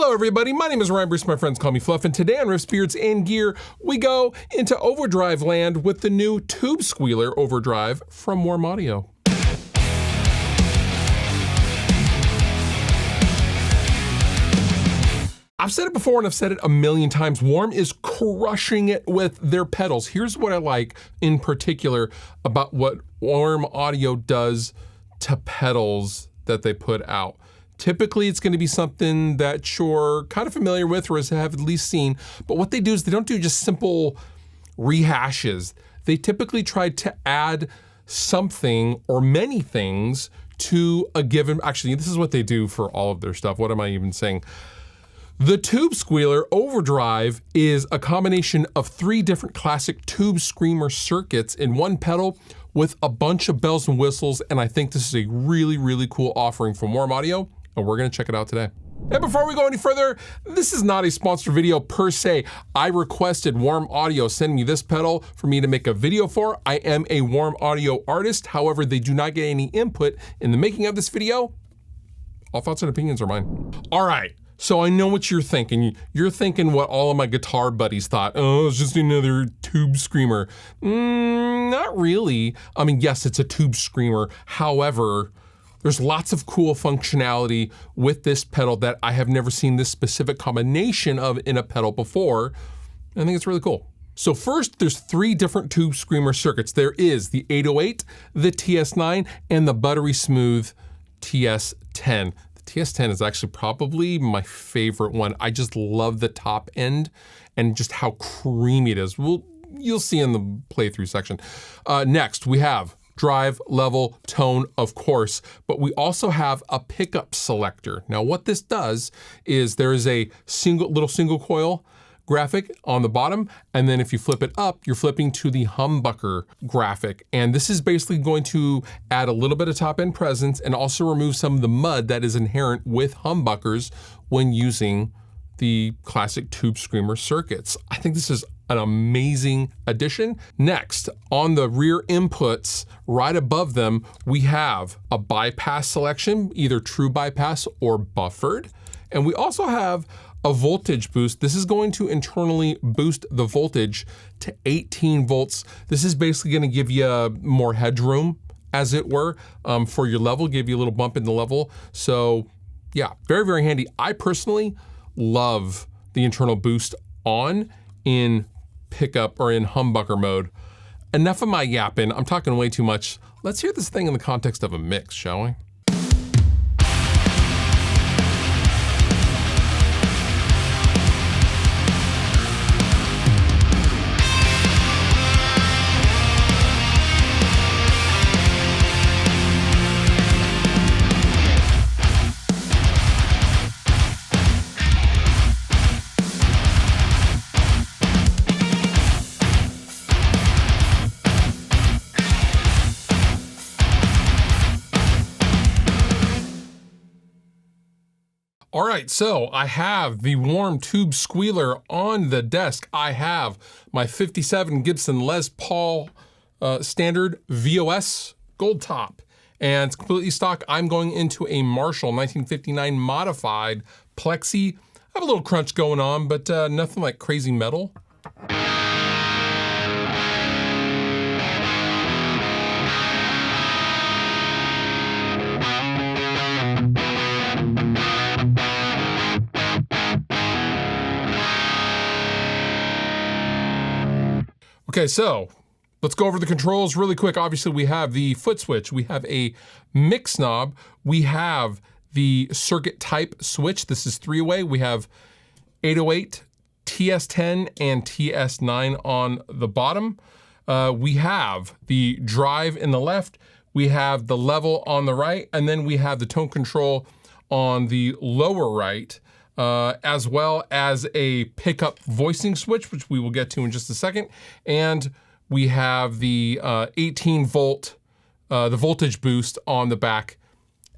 Hello everybody, my name is Ryan Bruce, my friends call me Fluff, and today on Riffs, Beards, and Gear, we go into overdrive land with the new Tube Squealer overdrive from Warm Audio. I've said it before and I've said it a million times, Warm is crushing it with their pedals. Here's what I like in particular about what Warm Audio does to pedals that they put out. Typically, it's going to be something that you're kind of familiar with or have at least seen, but what they do is they don't do just simple rehashes. They typically try to add something or many things to a given, actually, this is what they do for all of their stuff. What am I even saying? The Tube Squealer Overdrive is a combination of 3 different classic tube screamer circuits in one pedal with a bunch of bells and whistles, and I think this is a really, really cool offering from Warm Audio, and we're gonna check it out today. And before we go any further, this is not a sponsored video per se. I requested Warm Audio send me this pedal for me to make a video for. I am a Warm Audio artist, however, they do not get any input in the making of this video. All thoughts and opinions are mine. All right. So I know what you're thinking. You're thinking what all of my guitar buddies thought. Oh, it's just another tube screamer. Not really. I mean, yes, it's a tube screamer. However, there's lots of cool functionality with this pedal that I have never seen this specific combination of in a pedal before. I think it's really cool. So first, there's 3 different tube screamer circuits. There is the 808, the TS9, and the buttery smooth TS10. TS10 is actually probably my favorite one. I just love the top end and just how creamy it is. You'll see in the playthrough section. Next, we have drive, level, tone, of course, but we also have a pickup selector. Now what this does is there is a little single coil graphic on the bottom, and then if you flip it up, you're flipping to the humbucker graphic. And this is basically going to add a little bit of top end presence and also remove some of the mud that is inherent with humbuckers when using the classic tube screamer circuits. I think this is an amazing addition. Next, on the rear inputs, right above them, we have a bypass selection, either true bypass or buffered. And we also have a voltage boost. This is going to internally boost the voltage to 18 volts. This is basically gonna give you more headroom, as it were, for your level, give you a little bump in the level. So yeah, very, very handy. I personally love the internal boost on in pickup or in humbucker mode. Enough of my yapping, I'm talking way too much. Let's hear this thing in the context of a mix, shall we? All right, so I have the Warm Tube Squealer on the desk. I have my 57 Gibson Les Paul standard VOS gold top, and it's completely stock. I'm going into a Marshall 1959 modified Plexi. I have a little crunch going on, but nothing like crazy metal. Okay, so let's go over the controls really quick. Obviously, we have the foot switch. We have a mix knob. We have the circuit type switch. This is 3-way. We have 808, TS10, and TS9 on the bottom. We have the drive in the left. We have the level on the right, and then we have the tone control on the lower right. As well as a pickup voicing switch, which we will get to in just a second. And we have the 18 volt, the voltage boost on the back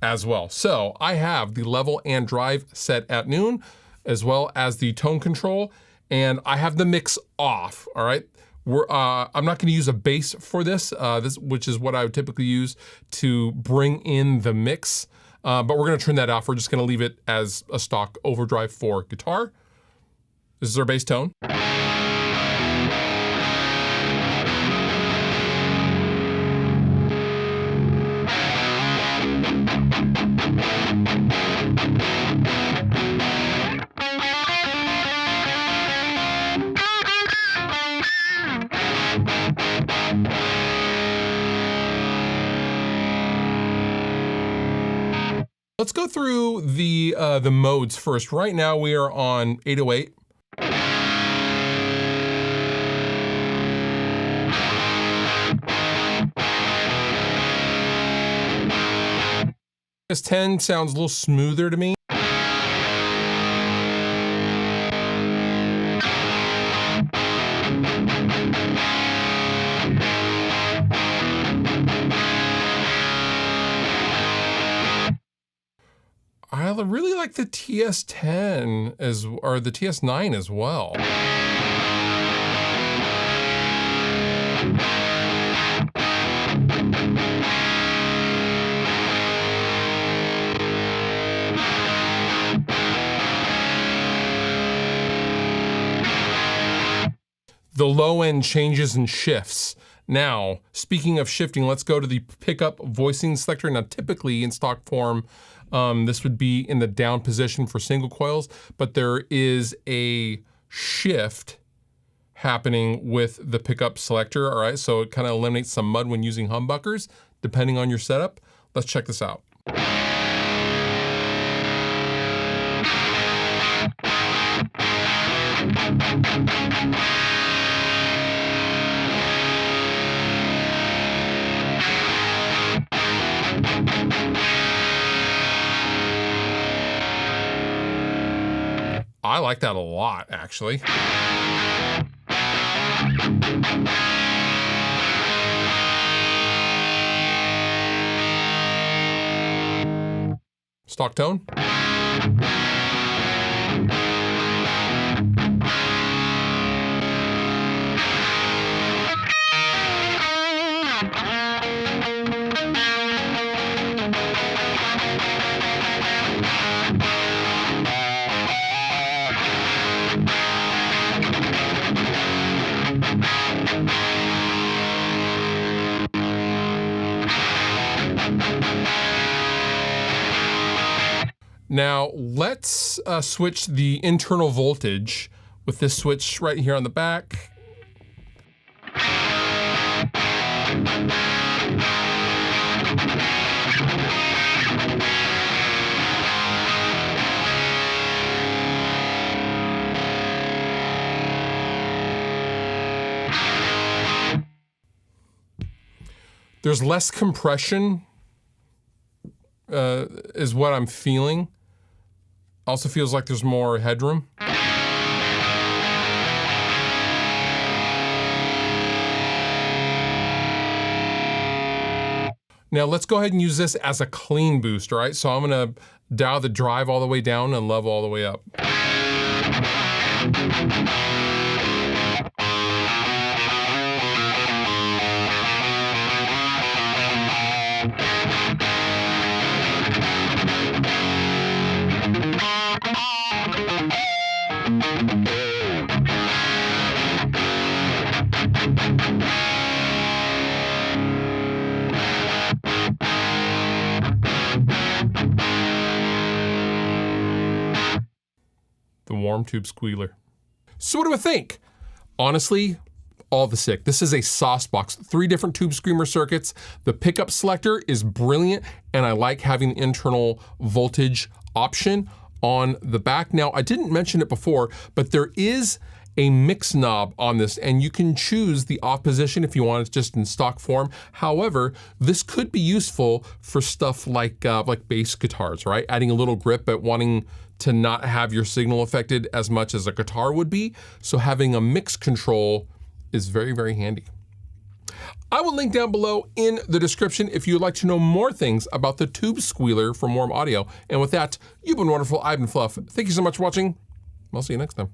as well. So I have the level and drive set at noon, as well as the tone control, and I have the mix off, all right? I'm not gonna use a bass for this, which is what I would typically use to bring in the mix. but we're gonna turn that off. We're just gonna leave it as a stock overdrive for guitar. This is our bass tone. Let's go through the modes first. Right now we are on 808. This 10 sounds a little smoother to me. I really like the TS10 or the TS9 as well. The low end changes and shifts. Now, speaking of shifting, let's go to the pickup voicing selector. Now, typically in stock form, this would be in the down position for single coils, but there is a shift happening with the pickup selector, all right? So it kind of eliminates some mud when using humbuckers, depending on your setup. Let's check this out. I like that a lot, actually. Stock tone. Now let's switch the internal voltage with this switch right here on the back. There's less compression, is what I'm feeling. Also feels like there's more headroom. Now let's go ahead and use this as a clean boost, all right? So I'm gonna dial the drive all the way down and level all the way up. The warm tube squealer. So what do I think? Honestly, all the sick. This is a sauce box, 3 different tube screamer circuits. The pickup selector is brilliant, and I like having the internal voltage option on the back. Now, I didn't mention it before, but there is a mix knob on this, and you can choose the off position if you want it just in stock form. However, this could be useful for stuff like bass guitars, right? Adding a little grip but wanting to not have your signal affected as much as a guitar would be. So having a mix control is very, very handy. I will link down below in the description if you'd like to know more things about the Tube Squealer from Warm Audio. And with that, you've been wonderful. I've been Fluff. Thank you so much for watching. I'll see you next time.